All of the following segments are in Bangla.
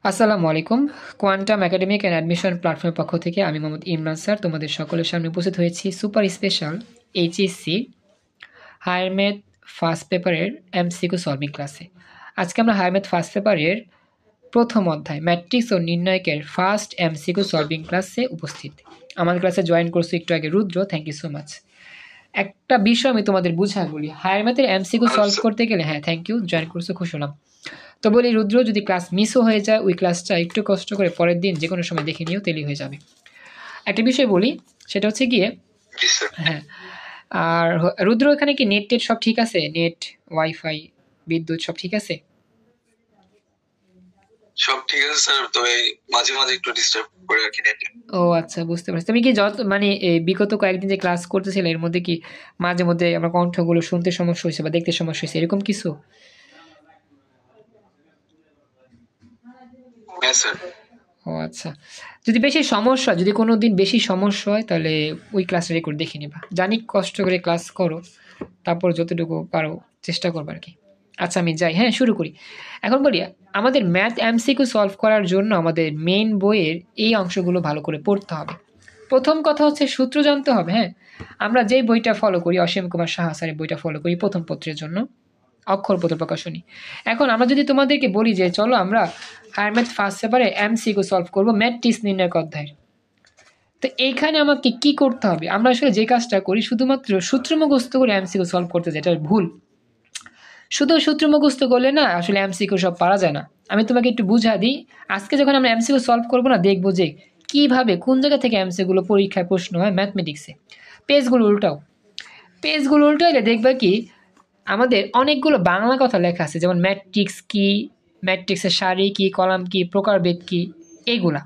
আসসালামু আলাইকুম। কোয়ান্টাম একাডেমিক অ্যান্ড অ্যাডমিশন প্ল্যাটফর্মের পক্ষ থেকে আমি মোহাম্মদ ইমরান স্যার তোমাদের সকলের সামনে উপস্থিত হয়েছি super special HSC higher math first পেপারের এমসিকিউ সলভিং ক্লাসে। আজকে আমরা হায়ার ম্যাথ ফার্স্ট পেপারের প্রথম অধ্যায় ম্যাট্রিক্স ও নির্ণয়কের ফার্স্ট এমসিকিউ সলভিং ক্লাসে উপস্থিত। আমাদের ক্লাসে জয়েন করছি একটু আগে Rudra, thank you so much. একটা বিষয় আমি তোমাদের বুঝা বলি, হায়ার ম্যাথের এমসিকিউ সলভ করতে গেলে, হ্যাঁ থ্যাংক ইউ, জয়েন করছো, খুশি হলাম। তো বলি রুদ্র, যদি ক্লাস মিসও হয়ে যায় ওই ক্লাসটা একটু কষ্ট করে পরের দিন যে কোনো সময় দেখে নিও, তেলি হয়ে যাবে। একটা বিষয় বলি, সেটা হচ্ছে গিয়ে, হ্যাঁ আর রুদ্র এখানে কি নেট টেট সব ঠিক আছে? নেট, ওয়াইফাই, বিদ্যুৎ সব ঠিক আছে? সব ঠিক আছে স্যার, তবে মাঝে মাঝে একটু ডিস্টার্ব করে আর কি নেটে। ও আচ্ছা, বুঝতে পারছি। তুমি কি যত মানে বিগত কয়েকদিন যে ক্লাস করতেছিলে এর মধ্যে কি মাঝে মধ্যে আমার কণ্ঠগুলো শুনতে সমস্যা হয়েছে বা দেখতে সমস্যা হয়েছে, এরকম কিছু? হ্যাঁ স্যার। ও আচ্ছা, যদি বেশি সমস্যা, যদি কোনো দিন বেশি সমস্যা হয় তাহলে ওই ক্লাস রেকর্ড দেখে নিবা। জানি কষ্ট করে ক্লাস করো, তারপর যতটুকু পারো চেষ্টা করবো আর কি। আচ্ছা আমি যাই, হ্যাঁ শুরু করি। এখন বলি, আমাদের ম্যাথ এমসিকিউ সলভ করার জন্য আমাদের মেইন বইয়ের এই অংশগুলো ভালো করে পড়তে হবে। প্রথম কথা হচ্ছে সূত্র জানতে হবে। হ্যাঁ, আমরা যেই বইটা ফলো করি, অসীম কুমার সাহা স্যারের বইটা ফলো করি প্রথম পত্রের জন্য, অক্ষরপত্র প্রকাশনী। এখন আমরা যদি তোমাদেরকে বলি যে চলো আমরা হায়ার ম্যাথ ফার্স্ট পেপারে এমসিকিউ সলভ করবো ম্যাট্রিক্স নির্ণয়ক অধ্যায়, তো এইখানে আমাকে কি করতে হবে? আমরা আসলে যে কাজটা করি শুধুমাত্র সূত্র মুখস্থ করে এমসিকিউ সলভ করতে যাই, এটা ভুল। শুধু সূত্র মুখস্থ করলে না আসলে এমসিকিউ সব পারা যায় না। আমি তোমাকে একটু বুঝা দিই। আজকে যখন আমরা এমসিকিউ সলভ করবো না, দেখবো যে কিভাবে কোন জায়গা থেকে এমসিকিউগুলো পরীক্ষায় প্রশ্ন হয় ম্যাথমেটিক্সে। পেজগুলো উল্টাও, পেজগুলো উল্টাইলে দেখবা কি আমাদের অনেকগুলো বাংলা কথা লেখা আছে, যেমন ম্যাট্রিক্স কি, ম্যাট্রিক্সের সারি কি, কলাম কি, প্রকারভেদ কি, এইগুলা।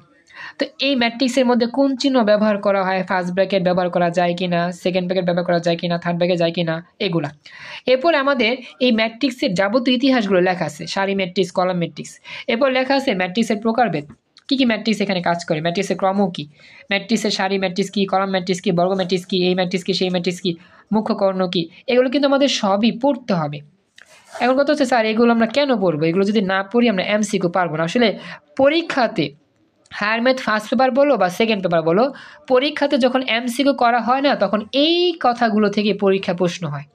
তো এই ম্যাট্রিক্সের মধ্যে কোন চিহ্ন ব্যবহার করা হয়, ফার্স্ট ব্র্যাকেট ব্যবহার করা যায় কিনা, সেকেন্ড ব্র্যাকেট ব্যবহার করা যায় কিনা, থার্ড ব্র্যাকেট যায় কিনা, এগুলা। এরপর আমাদের এই ম্যাট্রিক্সের যাবতীয় ইতিহাসগুলো লেখা আছে, সারি ম্যাট্রিক্স, কলাম ম্যাট্রিক্স। এরপর লেখা আছে ম্যাট্রিক্সের প্রকারভেদ, কি কি ম্যাট্রিক্স এখানে কাজ করে, ম্যাট্রিক্সের ক্রম কি, ম্যাট্রিক্সের সারি ম্যাট্রিক্স কি, কলাম ম্যাট্রিক্স কি, বর্গ ম্যাট্রিক্স কি, এই ম্যাট্রিক্স কি, সেই ম্যাট্রিক্স কি, মুখ্য কর্ণ কি, এগুলো কিন্তু আমাদের সবই পড়তে হবে। এখন কথা হচ্ছে স্যার এগুলো আমরা কেন পড়বো? এগুলো যদি না পড়ি আমরা এমসিকিউ পারবো না। আসলে পরীক্ষাতে হায়ার ম্যাথ ফার্স্ট পেপার বলো বা সেকেন্ড পেপার বলো, পরীক্ষাতে যখন এমসিকিউ করা হয় না, তখন এই কথাগুলো থেকে পরীক্ষা প্রশ্ন হয়,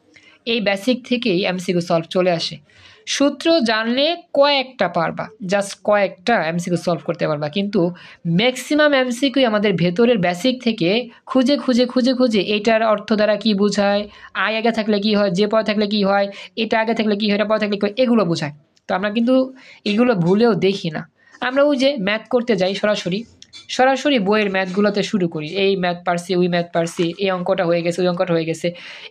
এই বেসিক থেকেই এমসিকিউ সলভ চলে আসে। সূত্র জানলে কয়েকটা পারবা, জাস্ট কয়েকটা এমসিকিউ সলভ করতে পারবা, কিন্তু ম্যাক্সিমাম এমসিকিউ আমাদের ভেতরের বেসিক থেকে খুঁজে খুঁজে খুঁজে খুঁজে এটার অর্থ দ্বারা কি বোঝায়, আয় আগে থাকলে কি হয়, যে পরে থাকলে কি হয়, এটা আগে থাকলে কি হয়, এটা পরে থাকলে কি হয়, এগুলো বোঝায়। তো আমরা কিন্তু এগুলো ভুলেও দেখি না। আমরা ওই যে ম্যাথ করতে যাই সরাসরি সরাসরি বইয়ের ম্যাথগুলোতে শুরু করি, এই ম্যাথ পারছি, ওই ম্যাথ পারছি, এই অঙ্কটা হয়ে গেছে, ওই অঙ্কটা হয়ে গেছে।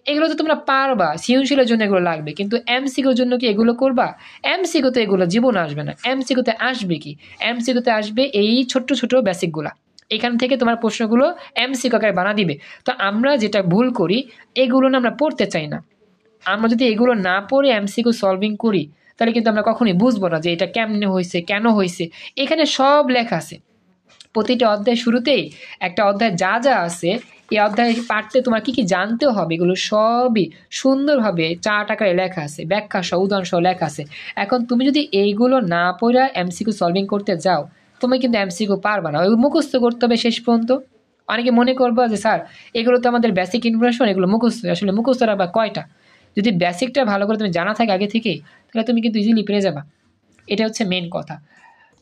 এগুলো তো তোমরা পারবা, সৃজনশীলের জন্য এগুলো লাগবে, কিন্তু এমসিকিউর জন্য কি এগুলো করবা? এমসিকিউতে এগুলো জীবন আসবে না। এমসিকিউতে আসবে কি? এমসিকিউতে আসবে এই ছোট্ট ছোট বেসিকগুলা, এখান থেকে তোমার প্রশ্নগুলো এমসিকিউ আকারে বানা দিবে। তো আমরা যেটা ভুল করি, এগুলো না আমরা পড়তে চাই না। আমরা যদি এগুলো না পড়ে এমসিকিউ সলভিং করি, তাহলে কিন্তু আমরা কখনোই বুঝবো না যে এটা কেমনে হয়েছে, কেন হয়েছে। এখানে সব লেখা আছে, প্রতিটা অধ্যায় শুরুতেই একটা অধ্যায় যা যা আছে, এই অধ্যায় পাঠতে তোমার কি কি জানতে হবে, এগুলো সবই সুন্দরভাবে 4 আকারে লেখা আছে, ব্যাখ্যা সহ উদাহরণ সহ লেখা আছে। এখন তুমি যদি এইগুলো না পড়ে এমসিকিউ সলভিং করতে যাও, তুমি কিন্তু এমসিকিউ পারবা না, ওই মুখস্থ করতে হবে শেষ পর্যন্ত। অনেকে মনে করবা যে স্যার এগুলো তো আমাদের বেসিক ইনফরমেশন, এগুলো মুখস্থ। আসলে মুখস্থ রাখবা কয়টা? যদি বেসিকটা ভালো করে তুমি জানা থাকে আগে থেকেই, তাহলে তুমি কিন্তু ইজিলি পেরে যাবা। এটা হচ্ছে মেন কথা।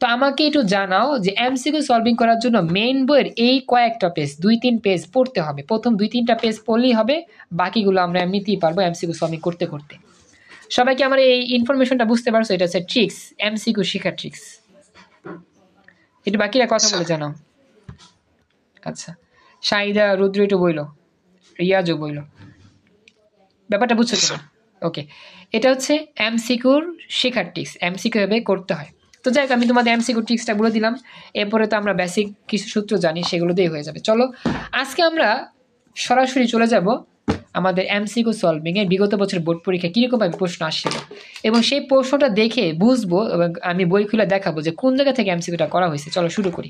তো আমাকে একটু জানাও যে এমসিকিউ সলভিং করার জন্য মেইন বইয়ের এই কয়েকটা পেজ, 2-3 পেজ পড়তে হবে। প্রথম 2-3টা পেজ পড়লেই হবে, বাকিগুলো আমরা এমনিতেই পারবো এমসিকিউ সলভিং করতে করতে। সবাইকে আমার এই ইনফরমেশনটা বুঝতে পারছো? এটা হচ্ছে ট্রিক্স, এমসিকিউ শেখার ট্রিক্স। একটু বাকিরা কথা বলে জানাও। আচ্ছা, শাহিদা, রুদ্র একটু বইলো, রিয়াজও বইলো, ব্যাপারটা বুঝছো তো? ওকে, এটা হচ্ছে এমসিকিউর শেখার ট্রিক্স, এমসিকিউ ভাবে করতে হয়। তো যাই হোক, আমি তোমাদের এমসিকিউ ট্রিক্সটা বলে দিলাম। এরপরে তো আমরা বেসিক কিছু সূত্র জানি, সেগুলো দিয়ে হয়ে যাবে। চলো আজকে আমরা সরাসরি চলে যাব আমাদের এমসিকিউ সলভিং এর বিগত বছর বোর্ড পরীক্ষা কীরকমভাবে প্রশ্ন আসছিল, এবং সেই প্রশ্নটা দেখে বুঝবো এবং আমি বই খুলে দেখাবো যে কোন জায়গা থেকে এমসিকিউটা করা হয়েছে। চলো শুরু করি।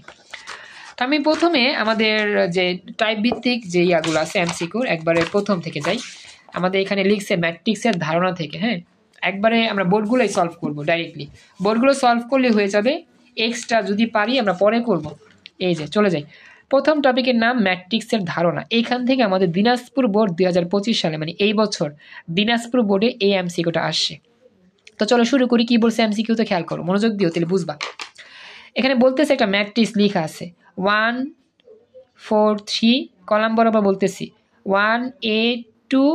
তো আমি প্রথমে আমাদের যে টাইপ ভিত্তিক যে ইয়াগুলো আছে এমসিকিউর, একবারে প্রথম থেকে যাই। আমাদের এখানে লিখছে ম্যাট্রিক্সের ধারণা থেকে। হ্যাঁ, একবারে আমরা বোর্ডগুলোই সলভ করব ডাইরেক্টলি। বোর্ডগুলো সলভ করলে হয়ে যাবে। এক্সট্রা যদি পারি আমরা পরে করব। এই যে চলে যাই, প্রথম টপিকের নাম ম্যাট্রিক্সের ধারণা। এইখান থেকে আমাদের দিনাজপুর বোর্ড 2025 সালে মানে এই বছর দিনাজপুর বোর্ডে এই এমসিকিউটা আসছে। তো চলো শুরু করি। কি বলছে এমসিকিউতে খেয়াল করো, মনোযোগ দিও তাহলে বুঝবা। এখানে বলতেছে একটা ম্যাট্রিক্স লেখা আছে 1 4 3 কলাম বরাবর বলতেছি 1a 2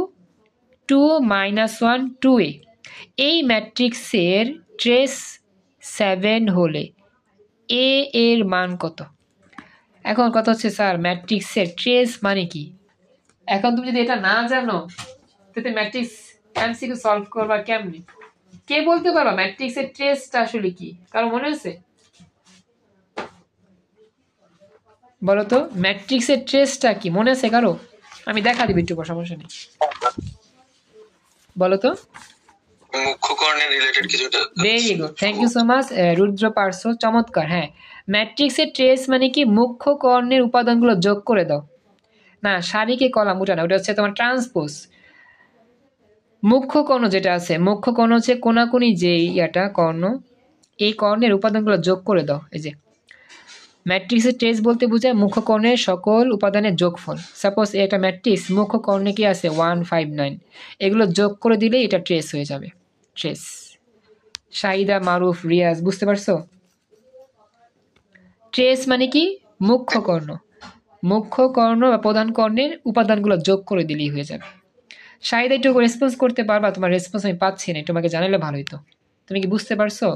2 -1 2a। এই ম্যাট্রিক্সের ট্রেস 7 হলে এ এর মান কত? এখন কথা হচ্ছে স্যার ম্যাট্রিক্সের ট্রেস মানে কি? এখন তুমি যদি এটা না জানো তাহলে ম্যাট্রিক্স এমসিকিউ সলভ করবা কেমনে? কে বলতে পারবা ম্যাট্রিক্সের ট্রেসটা আসলে কি? কারো মনে আছে? বলো তো ম্যাট্রিক্সের ট্রেসটা কি মনে আছে কারো? আমি দেখা দিবি একটু, সমস্যা নেই। বলো তো। মুখ্য কর্ণের রিলেটেড কিছুটা। Very good, thank you so much Rudra পার্সো, চমৎকার। হ্যাঁ, ম্যাট্রিক্সের ট্রেস মানে কি মুখ্য কর্ণের উপাদানগুলো যোগ করে দাও। না সারিকে কলাম ওটা না, ওটা হচ্ছে তোমার ট্রান্সপোজ। মুখ্য কর্ণ যেটা আছে, মুখ্য কর্ণ হচ্ছে কোনাকুনি যে ইয়াটা কর্ণ, এই কর্ণের উপাদানগুলো যোগ করে দাও। এই যে ম্যাট্রিক্সের ট্রেস বলতে বোঝায় মুখ্য কর্ণের সকল উপাদানের যোগফল। সাপোজ একটা ম্যাট্রিক্স মুখ্য কর্ণে কি আছে 1 5 9, এগুলো যোগ করে দিলে এটা ট্রেস হয়ে যাবে। ট্রেস। শাহিদা, মারুফ, রিয়াজ বুঝতে পারছো? ট্রেস মানে কি মুখ্য কর্ণ, মুখ্য কর্ণ বা প্রধান কর্ণের উপাদানগুলো যোগ করে দিলেই হয়ে যাবে। শাহিদা একটু রেসপন্স করতে পারবা? তোমার রেসপন্স আমি পাচ্ছি না, তোমাকে জানালে ভালো হতো। তুমি কি বুঝতে পারছো?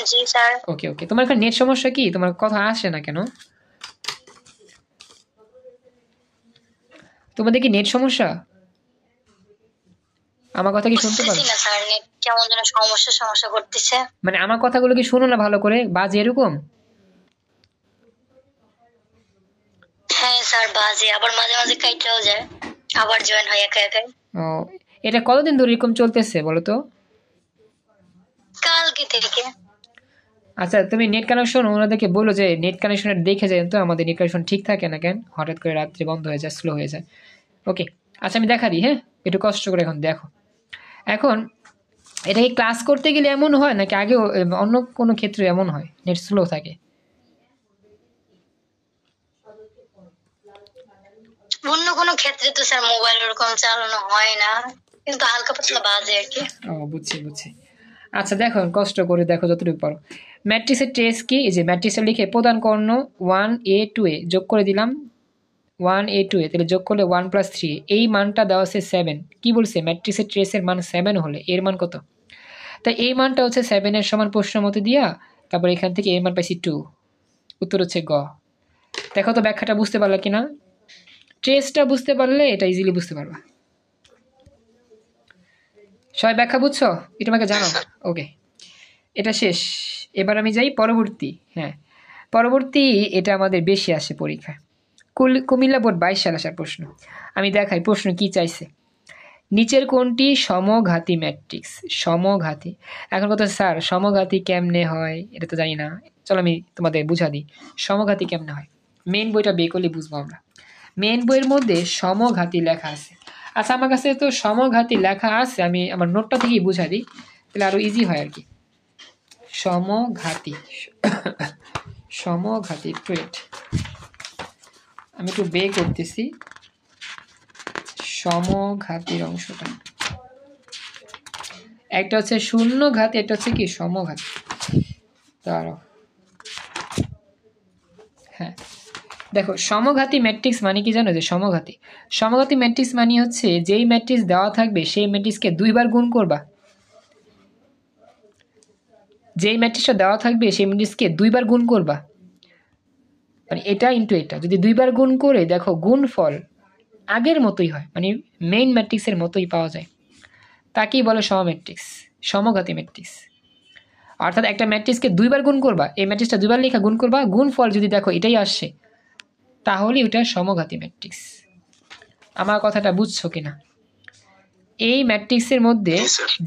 জি স্যার। ওকে ওকে, তোমার এখানে নেট সমস্যা কি? তোমার কথা আসে না কেন? তোমাদের কি নেট সমস্যা? আমার কথা কি শুনতে পারো? না স্যার, নেট কেমন যেন সমস্যা করতেছে। মানে আমার কথাগুলো কি শুনো না ভালো করে, বাজে এরকম? হ্যাঁ স্যার বাজে, আবার মাঝে মাঝে কাইটাও যায়, আবার জয়েন হয় একা একাই। ও, এটা কতদিন ধরে এরকম চলতেছে বলো তো? কালকে থেকে। আচ্ছা তুমি নেট কানেকশন ওনাদেরকে বলো যে নেট কানেকশনের দেখে যায় তো, আমাদের নেট কানেকশন ঠিক থাকে না কেন, হঠাৎ করে রাত্রে বন্ধ হয়ে যায়, স্লো হয়ে যায়। ওকে আচ্ছা আমি দেখা দিই, হ্যাঁ একটু কষ্ট করে এখন দেখো। এখন এটা কি ক্লাস করতে গেলে এমন হয় নাকি আগেও অন্য কোনো ক্ষেত্রে এমন হয় নেট স্লো থাকে? অন্য কোনো ক্ষেত্রে তো স্যার মোবাইল ওরকম চালানো হয় না, কিন্তু হালকা পাতলা বাজে আর কি। ও বুঝছি বুঝছি। আচ্ছা দেখো কষ্ট করে দেখো যতটুকু পারো। ম্যাট্রিক্সের ট্রেস কি? এই যে ম্যাট্রিক্সটা লিখে প্রধান কর্ণ 1a 2a যোগ করে দিলাম 1a 2a, তাহলে যোগ করলে 1 + 3, এই মানটা দেওয়া আছে 7। কি বলছে ম্যাট্রিক্সের ট্রেসের মান 7 হলে এর মান কত? তাই এই মানটা হচ্ছে 7 এর সমান প্রশ্ন মতে দিয়া, তারপর এখান থেকে এর মান পাইছি 2। উত্তর হচ্ছে গ। দেখো তো ব্যাখ্যাটা বুঝতে পারলা কিনা? ট্রেসটা বুঝতে পারলে এটা ইজিলি বুঝতে পারবা। সবাই ব্যাখ্যা বুঝছো? এটা আমাকে জানাও। ওকে এটা শেষ, এবার আমি যাই পরবর্তী। হ্যাঁ পরবর্তী, এটা আমাদের বেশি আসে পরীক্ষায়, কুমিল্লা বোর্ড 22 সাল আসার প্রশ্ন। আমি দেখাই প্রশ্ন কি চাইছে। নিচের কোনটি সমঘাতী ম্যাট্রিক্স? সমঘাতী। এখন কথা স্যার সমঘাতী কেমনে হয় এটা তো জানি না, চলো আমি তোমাদের বুঝা দিই সমঘাতী কেমনে হয়। মেন বইটা বের করলে বুঝবো আমরা। মেন বইয়ের মধ্যে সমঘাতী লেখা আছে। আচ্ছা আমার কাছে তো সমঘাতী লেখা আছে, আমি আমার নোটটা থেকেই বুঝা দিই, তাহলে আরো ইজি হয় আর কি। সমঘাতী সমঘাতী ট্রেট আমি একটু বের করতেছি সমঘাতীর অংশটা। একটা হচ্ছে শূন্য ঘাতী, একটা হচ্ছে কি সমঘাতী। দাঁড়াও, হ্যাঁ দেখো সমঘাতী ম্যাট্রিক্স মানে কি জানো? যে সমঘাতী ম্যাট্রিক্স মানে হচ্ছে যেই ম্যাট্রিক্স দেওয়া থাকবে সেই ম্যাট্রিক্সকে দুইবার গুণ করবা। যেই ম্যাট্রিক্সটা দেওয়া থাকবে সেই ম্যাট্রিক্সকে দুইবার গুণ করবা, মানে এটা ইন্টু এটা যদি দুইবার গুণ করে দেখো গুণফল আগের মতোই হয়, মানে মেইন ম্যাট্রিক্সের মতোই পাওয়া যায়, তাকেই বলে সমম্যাট্রিক্স, সমঘাতী ম্যাট্রিক্স। অর্থাৎ একটা ম্যাট্রিক্সকে দুইবার গুণ করবা, এই ম্যাট্রিক্সটা দুইবার লেখা গুণ করবা, গুণফল যদি দেখো এটাই আসছে তাহলে ওটা সমঘাতী ম্যাট্রিক্স। আমার কথাটা বুঝছো কিনা? এই ম্যাট্রিক্সের মধ্যে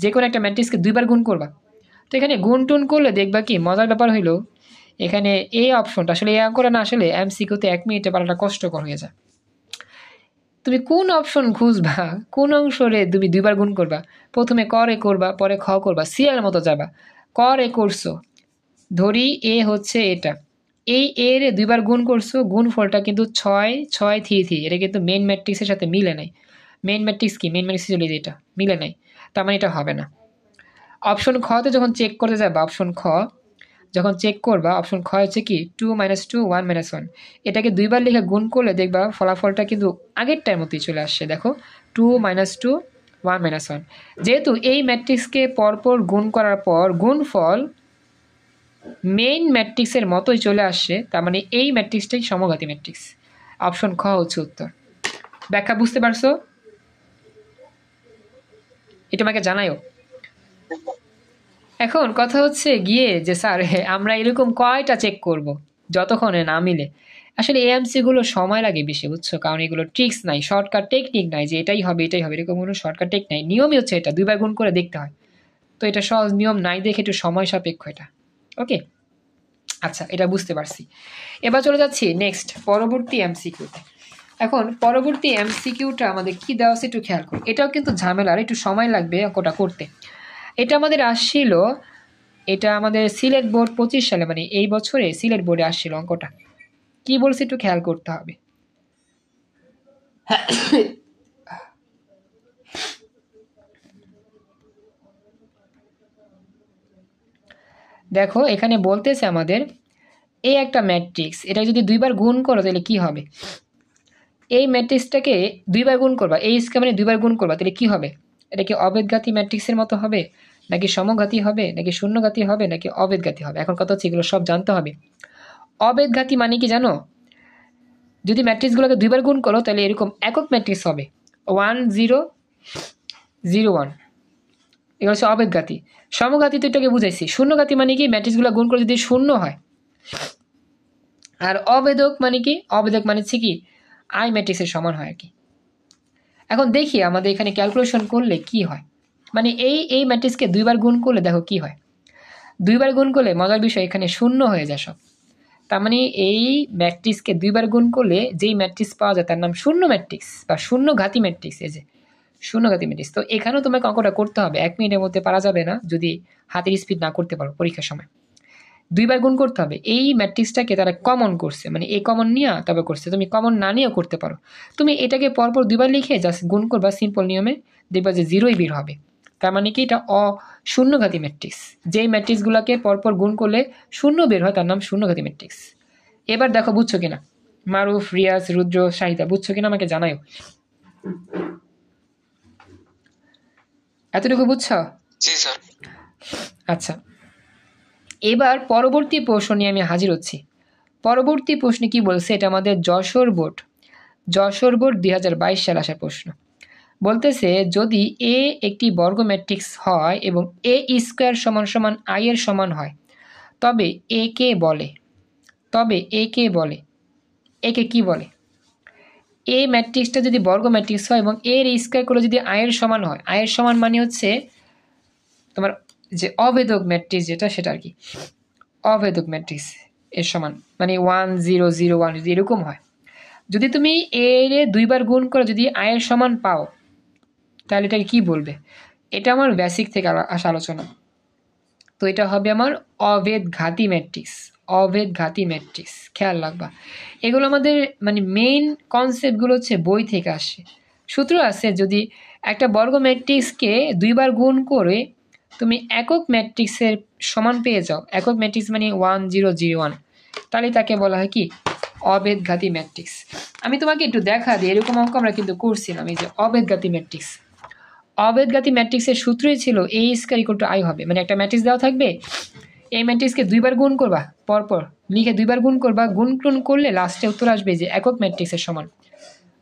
যে কোনো একটা ম্যাট্রিক্সকে দুইবার গুণ করবা, তো এখানে গুণ টুন করলে দেখবা কি মজার ব্যাপার হইলো, এখানে এই অপশনটা আসলে এ করে না, আসলে এমসিকিউতে 1 মিনিটে পারাটা কষ্টকর হয়ে যায়। তুমি কোন অপশন খুঁজবা, কোন অংশরে তুমি দুইবার গুণ করবা? প্রথমে ক রে করবা, পরে খ করবা, সিরিয়াল মতো যাবা। ক রে করছো, ধরি এ হচ্ছে এটা, এই এর দুইবার গুণ করছো, গুণফলটা কিন্তু 6 6 3 3, এটা কিন্তু মেইন ম্যাট্রিক্সের সাথে মিলে নাই। মেইন ম্যাট্রিক্স কি, মেইন ম্যাট্রিক্স চলে যেটা মিলে নাই, তার মানে এটা হবে না। অপশন খতে যখন চেক করতে যাবা, অপশন খ যখন চেক করবা, অপশন খ হচ্ছে কি 2 - 2 1 - 1, এটাকে দুইবার লিখে গুণ করলে দেখবা ফলাফলটা কিন্তু আগেরটার মতোই চলে আসছে। দেখো 2 - 2 1 - 1, যেহেতু এই ম্যাট্রিক্সকে পরপর গুণ করার পর গুণফল মেইন ম্যাট্রিক্সের মতোই চলে আসছে, তার মানে এই ম্যাট্রিক্সটাই সমঘাতী ম্যাট্রিক্স। অপশন খ হচ্ছে উত্তর। ব্যাখ্যা বুঝতে পারছো? এটা আমাকে জানাইও। এখন কথা হচ্ছে গিয়ে যে স্যার আমরা এরকম কয়টা চেক করব যতক্ষণে না মিলে। আসলে এএমসি গুলো সময় লাগে বেশি, বুঝছো, কারণ এগুলো ট্রিক্স নাই, শর্টকাট টেকনিক নাই যে এটাই হবে এটাই হবে, এরকম কোনো শর্টকাট টেকনিক নাই। নিয়মই হচ্ছে এটা, দুইবার গুণ করে দেখতে হয়। তো এটা সহজ নিয়ম নাই দেখে একটু সময় সাপেক্ষ এটা। ওকে, আচ্ছা, এটা বুঝতে পারছি। এবার চলে যাচ্ছি নেক্সট পরবর্তী এমসিকিউতে। এখন পরবর্তী এমসিকিউটা আমাদের কি দেওয়া আছে একটু খেয়াল করুন। এটাও কিন্তু ঝামেলার, একটু সময় লাগবে অঙ্কটা করতে। এটা আমাদের আসছিল, এটা আমাদের সিলেট বোর্ড 25 সালে, মানে এই বছরে সিলেট বোর্ডে আসছিল অঙ্কটা। কি বলছে একটু খেয়াল করতে হবে। দেখো এখানে বলতেছে আমাদের এই একটা ম্যাট্রিক্স, এটা যদি দুইবার গুণ করো তাহলে কি হবে। এই ম্যাট্রিক্সটাকে দুইবার গুণ করবা, এই স্কে মানে দুইবার গুণ করবা, তাহলে কি হবে? এটা কি অবেদঘাতী ম্যাট্রিক্সের মতো হবে, নাকি সমঘাতী হবে, নাকি শূন্যঘাতী হবে, নাকি অবেদঘাতী হবে? এখন কথা হচ্ছে এগুলো সব জানতে হবে। অবেদঘাতী মানে কি জানো? যদি ম্যাট্রিক্সগুলোকে দুইবার গুণ করো তাহলে এরকম একক ম্যাট্রিক্স হবে 1 0 0 1, এগুলো হচ্ছে অবেদঘাতী। সমঘাতী তো এটাকে বুঝাইছি। শূন্যঘাতী মানে কি, ম্যাট্রিক্সগুলো গুণ করে যদি শূন্য হয়। আর অবেদক মানে কি, অবেদক মানে হচ্ছে কি আই ম্যাট্রিক্সের সমান হয় আর কি। এখন দেখি আমাদের এখানে ক্যালকুলেশন করলে কি হয়, মানে এই ম্যাট্রিক্সকে দুইবার গুণ করলে দেখো কি হয়। দুইবার গুণ করলে মজার বিষয় এখানে শূন্য হয়ে যায় সব, তার মানে এই ম্যাট্রিক্সকে দুইবার গুণ করলে যেই ম্যাট্রিক্স পাওয়া যায় তার নাম শূন্য ম্যাট্রিক্স বা শূন্যঘাতী ম্যাট্রিক্স। এই যে শূন্যঘাতী ম্যাট্রিক্স। তো এখানেও তোমাকে অঙ্কটা করতে হবে, 1 মিনিটের মধ্যে পারা যাবে না যদি হাতের স্পিড না করতে পারো পরীক্ষার সময়। দুইবার গুণ করতে হবে। এই ম্যাট্রিক্সটাকে তারা কমন করছে, মানে এই কমন নিয়ে তবে করছে, তুমি কমন না নিয়েও করতে পারো। তুমি এটাকে পরপর দুইবার লিখে জাস্ট গুণ করবা সিম্পল নিয়মে, দেখবা যে 0ই বের হবে। তার মানে কি এটা শূন্যঘাতী ম্যাট্রিক্স। যেই ম্যাট্রিক্সগুলোকে পরপর গুণ করলে শূন্য বের হয় তার নাম শূন্যঘাতী ম্যাট্রিক্স। এবার দেখো বুঝছো কিনা, মারুফ, রিয়াজ, রুদ্র, শাহিদা, বুঝছো কিনা আমাকে জানাও। এতটুকু বুঝছো? জি স্যার। আচ্ছা, এবার পরবর্তী প্রশ্ন নিয়ে আমি হাজির হচ্ছি। পরবর্তী প্রশ্নে কি বলছে, এটা আমাদের যশোর বোর্ড 2022 সালে আসা প্রশ্ন। বলতেছে যদি এ একটি বর্গ ম্যাট্রিক্স হয় এবং এ স্কোয়ার সমান সমান আই এর সমান হয়, তবে এ কে বলে, একে কি বলে? এ ম্যাট্রিক্সটা যদি বর্গ ম্যাট্রিক্স হয় এবং এর স্কোয়ার করে যদি আয়ের সমান হয়, আয়ের সমান মানে হচ্ছে তোমার যে অভেদক ম্যাট্রিক্স যেটা, সেটা আর কি অভেদক ম্যাট্রিক্স এর সমান, মানে 1 0 0 1 যদি এরকম হয়, যদি তুমি এর দুইবার গুণ করে যদি আয়ের সমান পাও তাহলে এটাকে কি বলবে? এটা আমার বেসিক থেকে আসা আলোচনা। তো এটা হবে আমার অভেদঘাতী ম্যাট্রিক্স। অভেদঘাতী ম্যাট্রিক্স খেয়াল রাখবা, এগুলো আমাদের মানে মেইন কনসেপ্টগুলো হচ্ছে বই থেকে আসে। সূত্র আছে, যদি একটা বর্গ ম্যাট্রিক্সকে দুইবার গুণ করে তুমি একক ম্যাট্রিক্সের সমান পেয়ে যাও, একক ম্যাট্রিক্স মানে 1 0 0 1, তাহলে তাকে বলা হয় কি অভেদঘাতী ম্যাট্রিক্স। আমি তোমাকে একটু দেখা দিই, এরকম অঙ্ক আমরা কিন্তু করছিলাম। এই যে অভেদঘাতী ম্যাট্রিক্স, অভেদঘাতী ম্যাট্রিক্সের সূত্রই ছিল এ স্কয়ার ইকুয়াল টু আই হবে, মানে একটা ম্যাট্রিক্স দেওয়া থাকবে, এই ম্যাট্রিক্সকে দুইবার গুণ করবা, পরপর লিখে দুইবার গুণ করবা, গুণ করলে লাস্টে উত্তর আসবে যে একক ম্যাট্রিক্সের সমান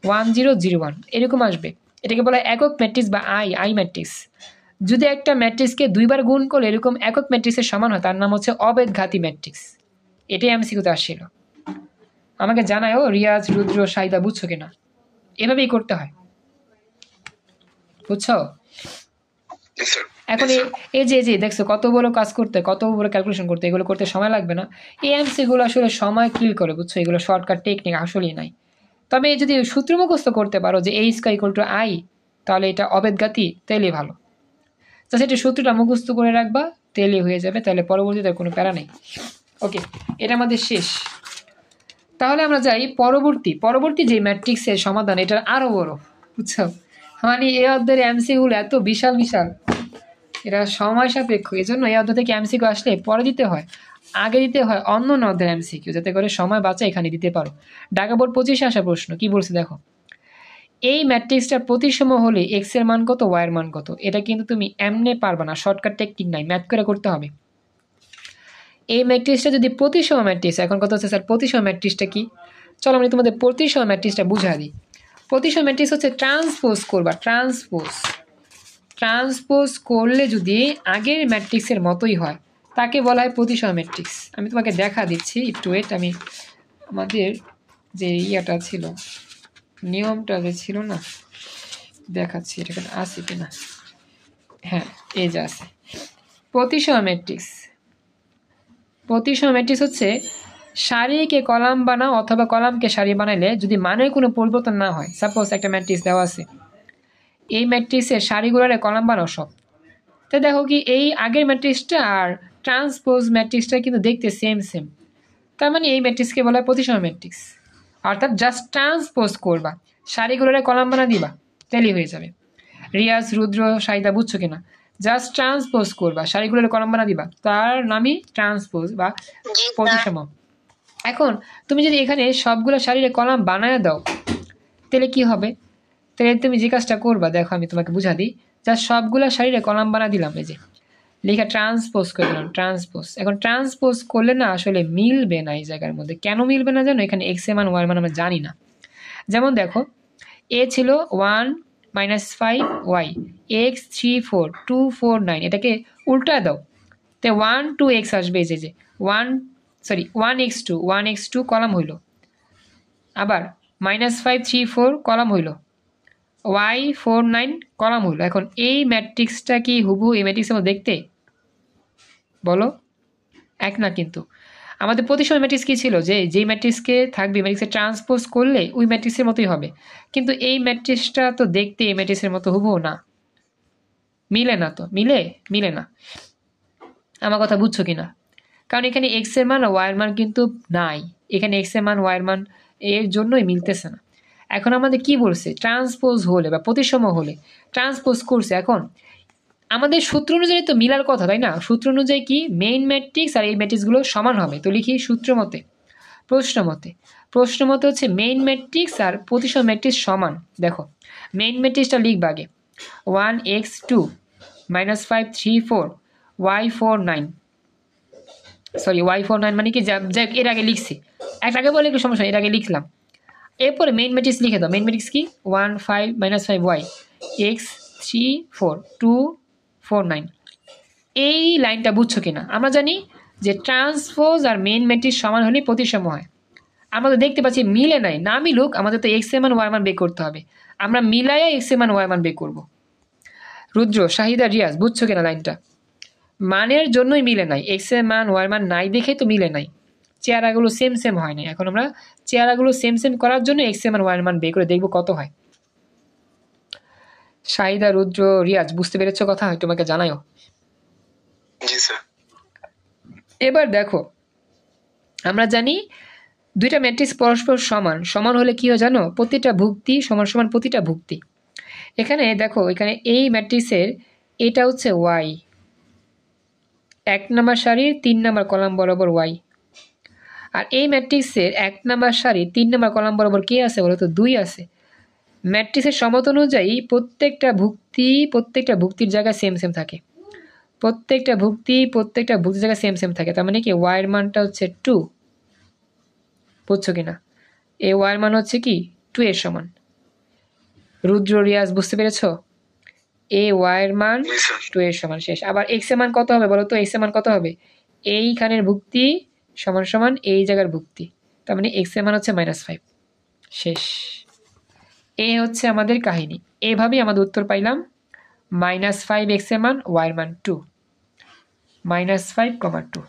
1 0 0 1, এরকম আসবে। এটাকে বলা হয় একক ম্যাট্রিক্স বা আই ম্যাট্রিক্স। যদি একটা ম্যাট্রিক্সকে দুইবার গুণ করলে এরকম একক ম্যাট্রিক্সের সমান হয় তার নাম হচ্ছে অভেদঘাতী ম্যাট্রিক্স। এটাই এমসিকিউতে আসছিল। আমাকে জানাও রিয়াজ, রুদ্র, শাহিদা, বুঝছো কিনা? এভাবেই করতে হয়, বুঝছো? এখন এই যে দেখছো কত বড় কাজ করতে, কত বড় ক্যালকুলেশন করতে, এগুলো করতে সময় লাগবে না। এই এমসিকিউ গুলো আসলে সময় কিল করে, বুঝছো, এগুলো শর্টকাট টেকনিক আসলেই নাই। তবে যদি সূত্র মুখস্থ করতে পারো যে এই স্কয়ার ইকুয়াল টু আই, তাহলে এটা অভেদঘাতী, তাইলে ভালো। তো সেটা সূত্রটা মুখস্থ করে রাখবা, তেলে হয়ে যাবে, তাহলে পরবর্তীতে কোনো প্যারা নেই। ওকে, এটা আমাদের শেষ। তাহলে আমরা যাই পরবর্তী যে ম্যাট্রিক্সের সমাধান, এটা আরো বড়, বুঝছো? মানে এই অধ্যায়ের এমসিকিউ এত বিশাল বিশাল, এটা সময় সাপেক্ষ, এই জন্য এই অধ্যায় থেকে এমসিকিউ আসলে পরে দিতে হয়, আগে দিতে হয় অন্য অধ্যায়ের এমসিকিউ, যাতে করে সময় বাঁচা এখানে দিতে পারো। ঢাকা বোর্ড 25-এ আসা প্রশ্ন কি বলছে দেখো, এই ম্যাট্রিক্সটার প্রতিসম হলে এক্স এর মান কত, ওয়াই এর মান কত। এটা কিন্তু তুমি এমনি পারবা না, শর্টকাট টেকনিক নাই, ম্যাথ করে করতে হবে। এই ম্যাট্রিক্সটা যদি প্রতিসম ম্যাট্রিক্স, এখন কথা হচ্ছে স্যার প্রতিসম ম্যাট্রিক্সটা কি? চলো আমি তোমাদের প্রতিসম ম্যাট্রিক্সটা বুঝা দিই। প্রতিসম ম্যাট্রিক্স হচ্ছে ট্রান্সপোজ করবা, ট্রান্সপোজ করলে যদি আগের ম্যাট্রিক্সের মতোই হয় তাকে বলা হয় প্রতিসম ম্যাট্রিক্স। আমি তোমাকে দেখা দিচ্ছি, একটু ওয়েট, আমি আমাদের যে ইয়াটা ছিল, নিয়মটা যে ছিল না, দেখাচ্ছি এটা এখানে আছে কিনা। হ্যাঁ, এই যে আছে। প্রতিসম ম্যাট্রিক্স হচ্ছে সারিকে কলাম বানাও অথবা কলামকে সারি বানাইলে যদি মানের কোনো পরিবর্তন না হয়, সাপোজ একটা ম্যাট্রিক্স দেওয়া আছে, এই ম্যাট্রিক্সের সারিগুলোরে কলাম বানাও সব, তো দেখো কি এই আগের ম্যাট্রিক্সটা আর ট্রান্সপোজ ম্যাট্রিক্সটা কিন্তু দেখতে সেম, তার মানে এই ম্যাট্রিক্সকে বলা হয় প্রতিসম ম্যাট্রিক্স। অর্থাৎ জাস্ট ট্রান্সপোজ করবা, সারিগুলোরে কলাম বানা দিবা, তেলি হয়ে যাবে। রিয়াজ, রুদ্র, সাইদা বুঝছো কিনা? জাস্ট ট্রান্সপোজ করবা, সারিগুলোরে কলাম বানা দিবা, তার নামই ট্রান্সপোজ বা প্রতিসম। এখন তুমি যদি এখানে সবগুলো সারিরে কলাম বানায় দাও, তাহলে কি হবে? তাহলে তুমি যে কাজটা করবা, দেখো আমি তোমাকে বুঝা দিই, জাস্ট সবগুলো সারিরে কলাম বানা দিলাম, এই যে লেখা ট্রান্সপোজ করে দিলাম, ট্রান্সপোজ। এখন ট্রান্সপোজ করলে না আসলে মিলবে না এই জায়গার মধ্যে। কেন মিলবে না জানো? এখানে এক্স এর মান ওয়াই এর মান আমরা জানি না। যেমন দেখো, এ ছিল 1 - 5 ওয়াই, এক্স 3 4 2 4 9, এটাকে উল্টা দাও, তো 1 2 এক্স আসবে, এই যে 1x2 কলাম হইল, আবার -5 3 4 কলাম হইল, y 4 9 কলাম হইল। এখন এই ম্যাট্রিক্সটা কি হুবহু এই ম্যাট্রিক্সের মধ্যে দেখতে? বলো, এক না। কিন্তু আমাদের প্রতিসম ম্যাট্রিক্স কি ছিল, যে যেই ম্যাট্রিক্সকে থাকবে ম্যাট্রিক্সে ট্রান্সপোজ করলে ওই ম্যাট্রিক্সের মতোই হবে। কিন্তু এই ম্যাট্রিক্সটা তো দেখতে এই ম্যাট্রিক্সের মতো হুবহু না, মিলে না। তো মিলে না। আমার কথা বুঝছো কিনা? কারণ এখানে এক্স এর মান আর ওয়াই এর মান কিন্তু নাই, এখানে এক্স এর মান ওয়াই এর মান, এর জন্যই মিলতেছে না। এখন আমাদের কি বলছে, ট্রান্সপোজ হলে বা প্রতিসম হলে, ট্রান্সপোজ করছে। এখন আমাদের সূত্র অনুযায়ী তো মিলার কথা, তাই না? সূত্র অনুযায়ী কি মেইন ম্যাট্রিক্স আর এই ম্যাট্রিক্সগুলো সমান হবে। তো লিখি সূত্র মতে, প্রশ্ন মতে হচ্ছে মেইন ম্যাট্রিক্স আর প্রতিসম ম্যাট্রিক্স সমান। দেখো মেইন ম্যাট্রিক্সটা লিখবা আগে, 1x2 -5 3 4 y 4 9, সরি y 4 9 মানে কি, যাক এর আগে লিখছি, একটা আগে বলে একটু সমস্যা, এর আগে লিখলাম। এরপরে মেইন ম্যাট্রিক্স লিখে দাও। মেইন ম্যাট্রিক্স কি 1 5 -5 y, x 3 4 2 4 9। এই লাইনটা বুঝছো কিনা? আমরা জানি যে ট্রান্সপোজ আর মেইন ম্যাট্রিক্স সমান হলে প্রতিসম হয়। আমরা তো দেখতে পাচ্ছি মিলে নাই, না মিলুক আমাদের তো এক্স এর মান ওয়াই মান বের করতে হবে, আমরা মিলাইয়া এক্স এর মান ওয়াই মান বের করবো। রুদ্র, শাহিদা, রিয়াজ বুঝছো কিনা লাইনটা? মানের জন্যই মিলে নাই, এক্স এর মান ওয়াই মান নাই দেখেই তো মিলে নাই, চেহারাগুলো সেম হয় নাই। এখন আমরা চেহারাগুলো সেম করার জন্য এক্স এর মান ওয়াই মান বের করে দেখবো কত হয়। শাহিদা, রুদ্র, রিয়াজ বুঝতে পেরেছো কথা? তোমাকে জানাইও। জি স্যার। এবার দেখো, আমরা জানি দুইটা ম্যাট্রিক্স পরস্পর সমান হলে কি হয় জানো? প্রতিটা ভুক্তি সমান প্রতিটা ভুক্তি। এখানে দেখো, এখানে এই ম্যাট্রিক্সের এটা হচ্ছে ওয়াই, 1 নম্বর সারির 3 নম্বর কলাম বরাবর ওয়াই, আর এই ম্যাট্রিক্সের 1 নম্বর সারির 3 নম্বর কলাম বরাবর কে আছে বলো তো? 2 আছে। ম্যাট্রিক্সের সমত অনুযায়ী প্রত্যেকটা ভুক্তির জায়গায় সেম থাকে, প্রত্যেকটা ভুক্তির জায়গায় সেম থাকে। তার মানে কি ওয়াই এর মানটা হচ্ছে 2, বুঝছো কিনা? এই ওয়াই এর মান হচ্ছে কি 2 এর সমান। রুদ্র, রিয়াজ বুঝতে পেরেছো? এই ওয়াই এর মান 2 এর সমান, শেষ। আবার এক্স এর মান কত হবে বলো তো? এক্স এর মান কত হবে? এইখানের ভুক্তি সমান এই জায়গার ভুক্তি, তার মানে এক্স এর মান হচ্ছে -5, শেষ। এই হচ্ছে আমাদের কাহিনী। এইভাবেই আমাদের উত্তর পাইলাম -5 এক্স এর মান, ওয়াই এর মান 2, -5, 2।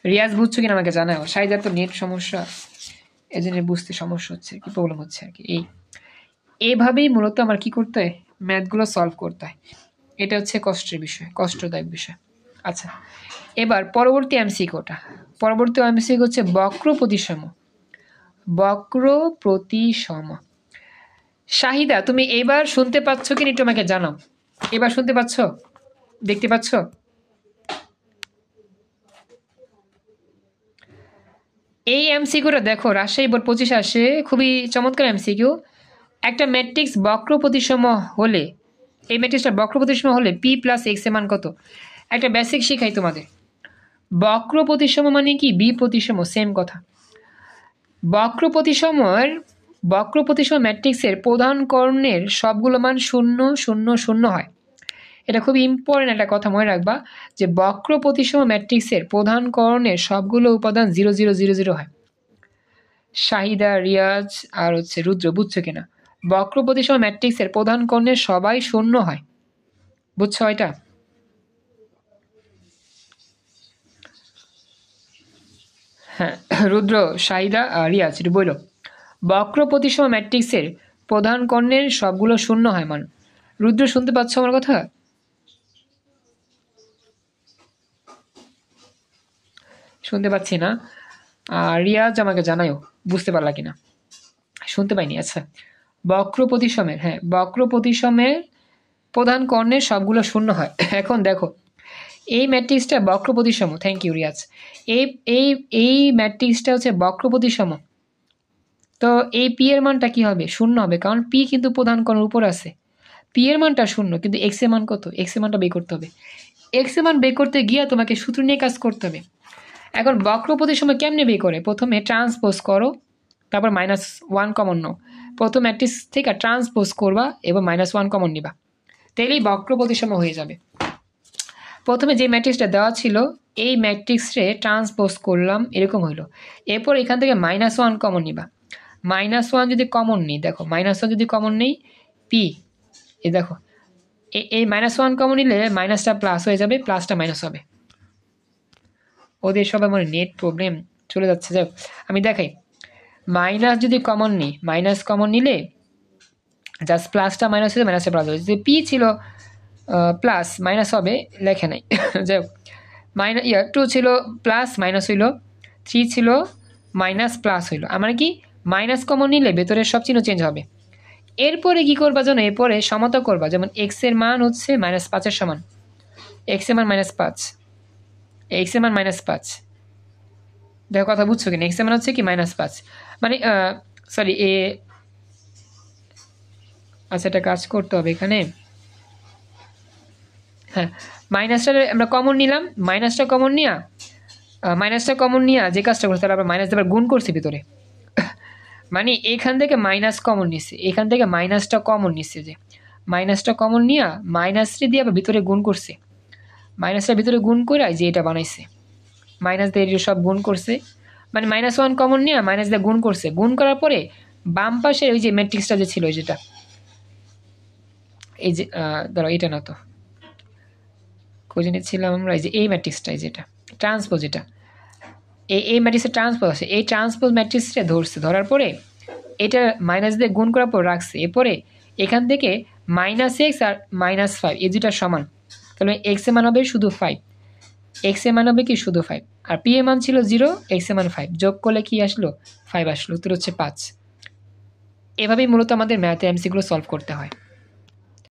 রিয়াজ বুঝছো কিনা আমাকে জানাও। সাইদার তো নেট সমস্যা, এই জন্য বুঝতে সমস্যা হচ্ছে, কি প্রবলেম হচ্ছে আর কি। এই এভাবেই মূলত আমার কি করতে হয়, ম্যাথগুলো সলভ করতে হয়। এটা হচ্ছে কষ্টের বিষয়, কষ্টদায়ক বিষয়। আচ্ছা, এবার পরবর্তী এমসিকিউটা। পরবর্তী এমসিকিউ হচ্ছে বক্র প্রতিসম। বক্র প্রতিসম। শাহিদা, তুমি এবার শুনতে পাচ্ছ কি না একটু আমাকে জানাও। এবার শুনতে পাচ্ছ, দেখতে পাচ্ছ? এই এমসিকিউটা দেখো, রাজশাহী বোর্ড 25 আসে, খুবই চমৎকার এমসিকিউ। একটা ম্যাট্রিক্স বক্র প্রতিসম হলে, এই ম্যাট্রিক্সটা বক্র প্রতিসম হলে পি প্লাস এক্স এর মান কত? একটা বেসিক শিখাই তোমাদের। বক্র প্রতিসম মানে কি? বি প্রতিসম, সেম কথা। বক্র প্রতিসম ম্যাট্রিক্সের প্রধান কর্ণের সবগুলো মান 0 0 0 হয়। এটা খুবই ইম্পর্টেন্ট একটা কথা মনে রাখবা, যে বক্র প্রতিসম ম্যাট্রিক্সের প্রধান কর্ণের সবগুলো উপাদান 0 0 0 0 হয়। শাহিদা, রিয়াজ আর হচ্ছে রুদ্র, বুঝছো কিনা? বক্র প্রতিসম ম্যাট্রিক্সের প্রধান কর্ণের সবাই 0 হয়, বুঝছো এটা? হ্যাঁ, রুদ্র, শাহিদা আর রিয়াজ একটু বললো। বক্র প্রতিসম ম্যাট্রিক্সের প্রধান কর্ণের সবগুলো 0 হয় মান। রুদ্র, শুনতে পাচ্ছ আমার কথা? শুনতে পাচ্ছি না। রিয়াজ আমাকে জানাও বুঝতে পারলা কিনা। শুনতে পাইনি। আচ্ছা, বক্র প্রতিসমের, হ্যাঁ, বক্র প্রতিসমের প্রধান কর্ণের সবগুলো 0 হয়। এখন দেখো, এই ম্যাট্রিক্সটা বক্র প্রতিসম। Thank you Riaz. এই ম্যাট্রিক্সটা হচ্ছে বক্র প্রতিসম। তো এই পি এর মানটা কি হবে? 0 হবে, কারণ পি কিন্তু প্রধান কর্ণের উপর আছে। পি এর মানটা 0, কিন্তু এক্স এর মান কত? এক্স এর মানটা বের করতে হবে। এক্স এর মান বের করতে গিয়ে তোমাকে সূত্র নিয়ে কাজ করতে হবে। এখন বক্র প্রতিসম কেমনে বের করে? প্রথমে ট্রান্সপোজ করো, তারপর -1 কমন নাও। প্রথম ম্যাট্রিক্স থেকে ট্রান্সপোজ করবা এবং -1 কমন নিবা, তাইলেই বক্র প্রতিসম হয়ে যাবে। প্রথমে যে ম্যাট্রিক্সটা দেওয়া ছিল এই ম্যাট্রিক্সে ট্রান্সপোজ করলাম, এরকম হইলো। এরপর এখান থেকে -1 কমন নিবা। -1 যদি কমন নিই, দেখো -1 যদি কমন নেই, পি, এই দেখো এই -1 কমন নিলে মাইনাসটা প্লাস হয়ে যাবে, প্লাসটা মাইনাস হবে। ওদের সবাই আমার নেট প্রবলেম চলে যাচ্ছে। যাও আমি দেখাই। মাইনাস যদি কমন নিই, মাইনাস কমন নিলে জাস্ট প্লাসটা মাইনাস হয়ে মাইনাসটা প্লাস হবে। যদি পি ছিল প্লাস, মাইনাস হবে, লেখে নাই। যাই হোক, -2 ছিল প্লাস, মাইনাস হইল, 3 ছিল মাইনাস, প্লাস হইল। আমার কি মাইনাস কমন নিলে ভেতরের সব চিহ্ন চেঞ্জ হবে। এরপরে কি করবা জানো? এরপরে সমতা করবা, যেমন এক্স এর মান হচ্ছে -5 সমান, এক্স এর মান -5, এক্স এর মান -5। দেখো কথা বুঝছো কিনা? এক্স এর মান হচ্ছে কি -5, মানে সরি আচ্ছা, এটা কাজ করতে হবে এখানে। হ্যাঁ, মাইনাসটা আমরা কমন নিলাম, মাইনাসটা কমন নিয়া যে কাজটা করছে, তাহলে আমরা মাইনাস দিয়ে গুণ করছি ভিতরে। মানে এখান থেকে মাইনাস কমন নিচ্ছে, এখান থেকে মাইনাসটা কমন নিচ্ছে, যে মাইনাসটা কমন নিয়া মাইনাসটি দিয়ে আবার ভিতরে গুণ করছে, মাইনাসটা ভিতরে গুণ করে যে এটা বানাইছে, মাইনাস দিয়ে সব গুণ করছে, মানে -1 কমন নিয়ে মাইনাস দিয়ে গুণ করছে। গুণ করার পরে বাম পাশে ওই যে ম্যাট্রিক্সটা যে ছিল, যেটা এই যে ধরো এটা না তো, খুঁজে নিচ্ছিলাম আমরা, এই যে এই ম্যাট্রিক্সটা, যেটা ট্রান্সপোজ, এটা এই ম্যাট্রিক্সের ট্রান্সপোজ আছে, এই ট্রান্সপোজ ম্যাট্রিক্সটা ধরছে, ধরার পরে এটা মাইনাস দিয়ে গুণ করার পর রাখছে। এরপরে এখান থেকে -x আর -5 এই দুটা সমান, তাহলে এক্স এর মান হবে শুধু 5, এক্স এর মান হবে কি শুধু 5, আর পি এর মান ছিল 0, এক্স এর মান 5, যোগ করলে কি আসলো? 5 আসলো, উত্তর হচ্ছে 5। এভাবেই মূলত আমাদের ম্যাথে এমসিকিউ সলভ করতে হয়।